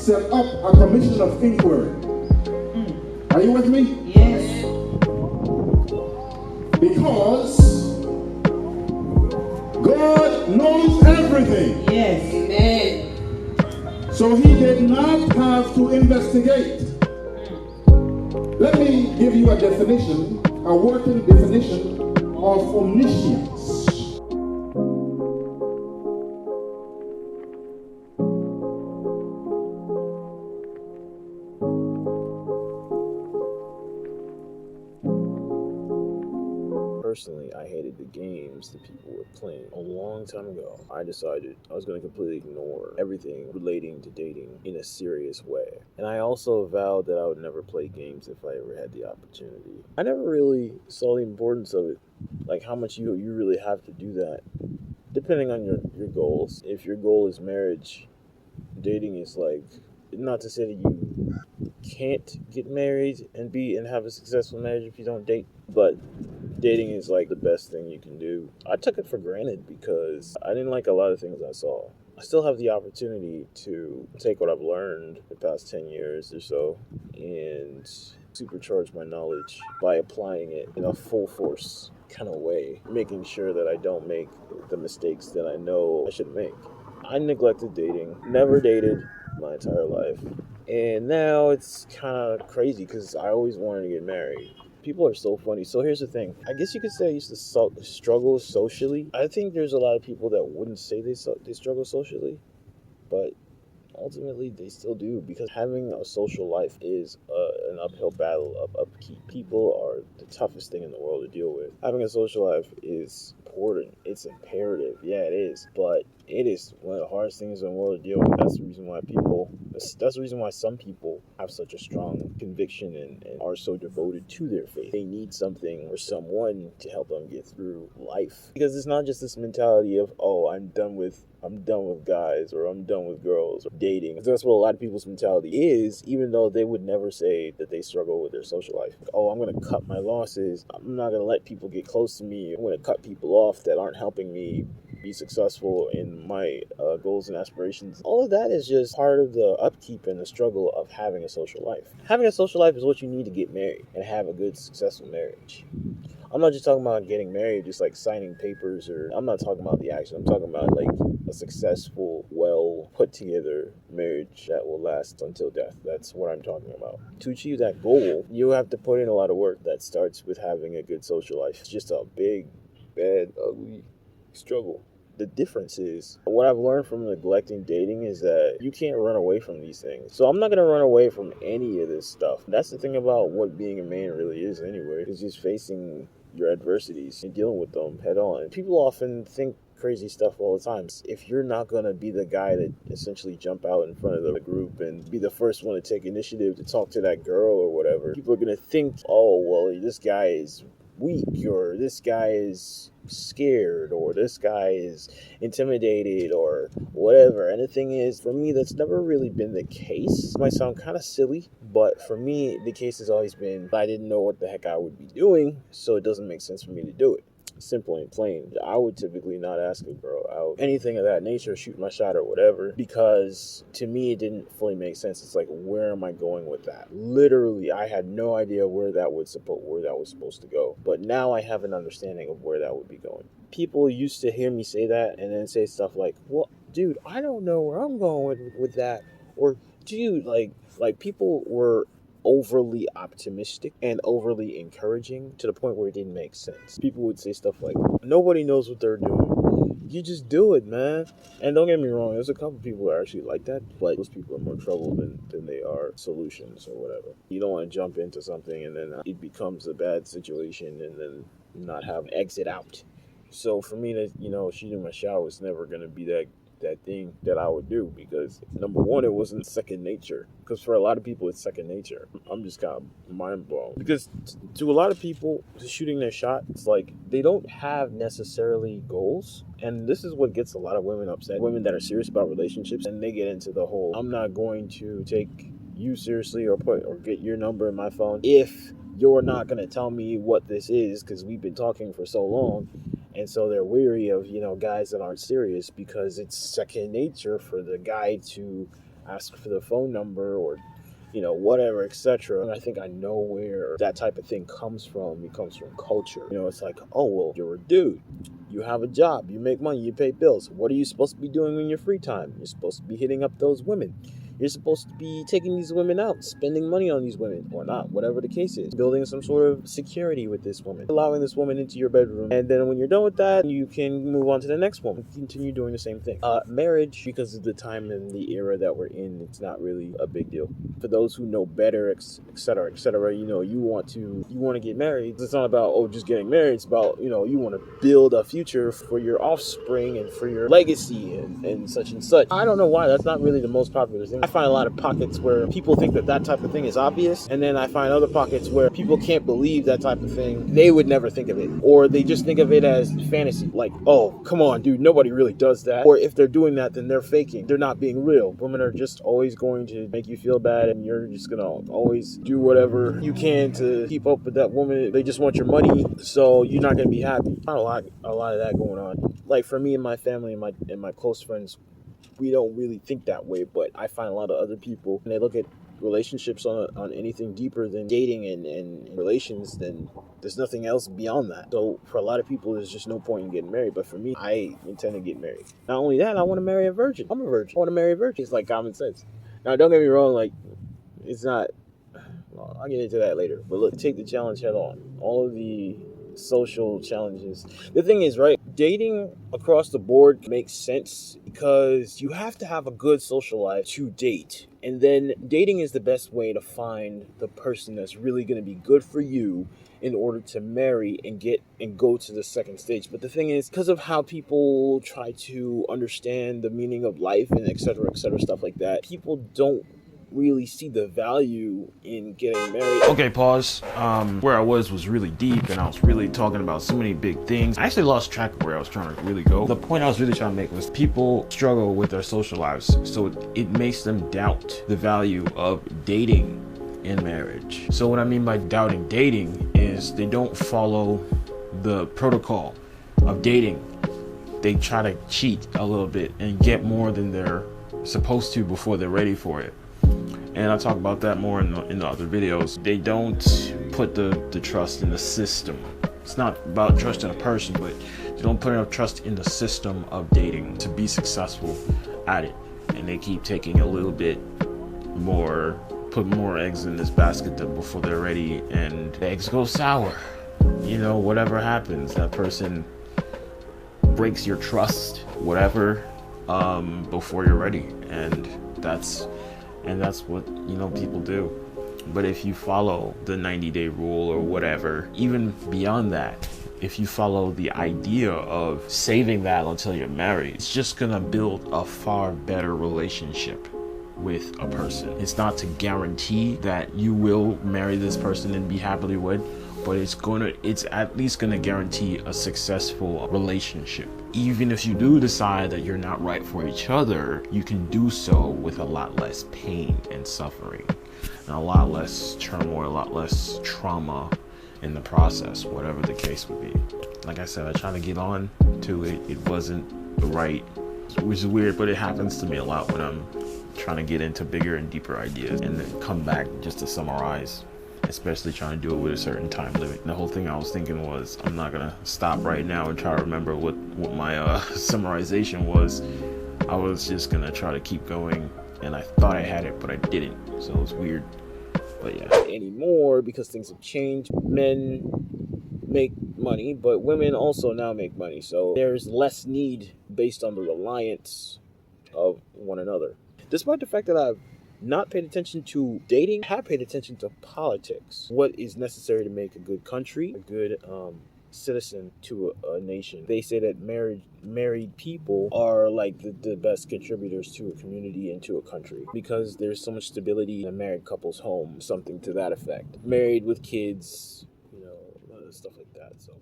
set up a commission of inquiry. Are you with me? Yes. Because God knows everything. Yes. Amen. So he did not have to investigate. Let me give you a definition, a working definition of omniscience. Personally, I hated the games that people were playing. A long time ago, I decided I was going to completely ignore everything relating to dating in a serious way. And I also vowed that I would never play games if I ever had the opportunity. I never really saw the importance of it, like how much you really have to do that, depending on your goals. If your goal is marriage, dating is like, not to say that you can't get married and have a successful marriage if you don't date, but dating is like the best thing you can do. I took it for granted because I didn't like a lot of things I saw. I still have the opportunity to take what I've learned the past 10 years or so and supercharge my knowledge by applying it in a full force kind of way, making sure that I don't make the mistakes that I know I shouldn't make. I neglected dating, never dated my entire life, and now it's kind of crazy because I always wanted to get married. People are so funny. So here's the thing. I guess you could say I used to struggle socially. I think there's a lot of people that wouldn't say they struggle socially, but ultimately they still do, because having a social life is an uphill battle of upkeep. People are the toughest thing in the world to deal with. Having a social life is important. It's imperative. Yeah, it is. But it is one of the hardest things in the world to deal with. That's the reason why some people have such a strong conviction and are so devoted to their faith. They need something or someone to help them get through life. Because it's not just this mentality of, oh, I'm done with guys, or I'm done with girls, or dating. That's what a lot of people's mentality is, even though they would never say that they struggle with their social life. Like, oh, I'm going to cut my losses. I'm not going to let people get close to me. I'm going to cut people off that aren't helping me be successful in my goals and aspirations. All of that is just part of the upkeep and the struggle of having a social life. Having a social life is what you need to get married and have a good, successful marriage. I'm not just talking about getting married, just like signing papers, or I'm not talking about the action. I'm talking about like a successful, well put together marriage that will last until death. That's what I'm talking about. To achieve that goal, you have to put in a lot of work that starts with having a good social life. It's just a big, bad, ugly struggle. The difference is, what I've learned from neglecting dating is that you can't run away from these things. So I'm not going to run away from any of this stuff. That's the thing about what being a man really is anyway. It's just facing your adversities and dealing with them head on. People often think crazy stuff all the time. If you're not going to be the guy that essentially jump out in front of the group and be the first one to take initiative to talk to that girl or whatever, people are going to think, oh, well, this guy is weak, or this guy is scared, or this guy is intimidated, or whatever. And the thing is, for me, that's never really been the case. It might sound kind of silly, but for me, the case has always been I didn't know what the heck I would be doing, so it doesn't make sense for me to do it. Simple and plain. I would typically not ask a girl out, anything of that nature, shoot my shot or whatever, because to me it didn't fully make sense. It's like, where am I going with that? Literally, I had no idea where that was supposed to go, but now I have an understanding of where that would be going. People used to hear me say that and then say stuff like, well, dude, I don't know where I'm going with that, or dude, like people were overly optimistic and overly encouraging to the point where it didn't make sense. People would say stuff like, nobody knows what they're doing. You just do it, man. And don't get me wrong, there's a couple people that are actually like that, but those people are more trouble than they are solutions or whatever. You don't want to jump into something and then it becomes a bad situation and then not have an exit out. So for me, that shooting my shot was never going to be that thing that I would do, because number one, it wasn't second nature. Because for a lot of people, it's second nature. I'm just kind of mind blown, because to a lot of people, shooting their shot, it's like they don't have necessarily goals, and this is what gets a lot of women upset. Women that are serious about relationships, and they get into the whole, I'm not going to take you seriously or get your number in my phone if you're not going to tell me what this is, because we've been talking for so long. And so they're weary of, guys that aren't serious, because it's second nature for the guy to ask for their phone number or whatever, etc. And I think I know where that type of thing comes from. It comes from culture. It's like, oh, well, you're a dude. You have a job. You make money. You pay bills. What are you supposed to be doing in your free time? You're supposed to be hitting up those women. You're supposed to be taking these women out, spending money on these women, or not, whatever the case is. Building some sort of security with this woman, allowing this woman into your bedroom. And then when you're done with that, you can move on to the next woman. Continue doing the same thing. Marriage, because of the time and the era that we're in, it's not really a big deal. For those who know better, etc., etc., you want to get married. It's not about, just getting married. It's about, you want to build a future for your offspring and for your legacy and such and such. I don't know why that's not really the most popular thing. I find a lot of pockets where people think that type of thing is obvious, and then I find other pockets where people can't believe that type of thing. They would never think of it, or they just think of it as fantasy. Like, oh, come on, dude, nobody really does that. Or if they're doing that, then they're faking. They're not being real. Women are just always going to make you feel bad, and you're just gonna always do whatever you can to keep up with that woman. They just want your money, so you're not gonna be happy. Not a lot of that going on. Like for me and my family and my close friends, we don't really think that way, but I find a lot of other people, when they look at relationships on anything deeper than dating and relations, then there's nothing else beyond that. So for a lot of people, there's just no point in getting married. But for me, I intend to get married. Not only that, I want to marry a virgin. I'm a virgin. I want to marry a virgin. It's like common sense. Now, don't get me wrong, like, it's not, well, I'll get into that later. But look, take the challenge head on. All of the social challenges. The thing is, right, dating across the board makes sense because you have to have a good social life to date. And then dating is the best way to find the person that's really going to be good for you in order to marry and go to the second stage. But the thing is, because of how people try to understand the meaning of life and et cetera, stuff like that, people don't really see the value in getting married. Okay, pause. Where I was really deep, and I was really talking about so many big things. I actually lost track of where I was trying to really go. The point I was really trying to make was people struggle with their social lives, so it makes them doubt the value of dating in marriage. So what I mean by doubting dating is they don't follow the protocol of dating. They try to cheat a little bit and get more than they're supposed to before they're ready for it. And I'll talk about that more in the other videos. They don't put the trust in the system. It's not about trust in a person, but they don't put enough trust in the system of dating to be successful at it. And they keep taking a little bit more, put more eggs in this basket before they're ready, and the eggs go sour. Whatever happens, that person breaks your trust, whatever, before you're ready. And that's what people do. But if you follow the 90-day rule or whatever, even beyond that, if you follow the idea of saving that until you're married, it's just gonna build a far better relationship with a person. It's not to guarantee that you will marry this person and be happily wed, but it's at least gonna guarantee a successful relationship. Even if you do decide that you're not right for each other, you can do so with a lot less pain and suffering, and a lot less turmoil, a lot less trauma in the process, whatever the case would be. Like I said, I tried to get on to it. It wasn't right, which is weird, but it happens to me a lot when I'm trying to get into bigger and deeper ideas and then come back just to summarize, especially trying to do it with a certain time limit. And the whole thing I was thinking was, I'm not gonna stop right now and try to remember what my summarization was. I was just gonna try to keep going, and I thought I had it, but I didn't. So it was weird. But yeah. Anymore, because things have changed. Men make money, but women also now make money. So there's less need based on the reliance of one another. Despite the fact that I've not paid attention to dating, I have paid attention to politics. What is necessary to make a good country, a good citizen to a nation. They say that married people are like the best contributors to a community and to a country, because there's so much stability in a married couple's home, something to that effect. Married with kids, stuff like that. So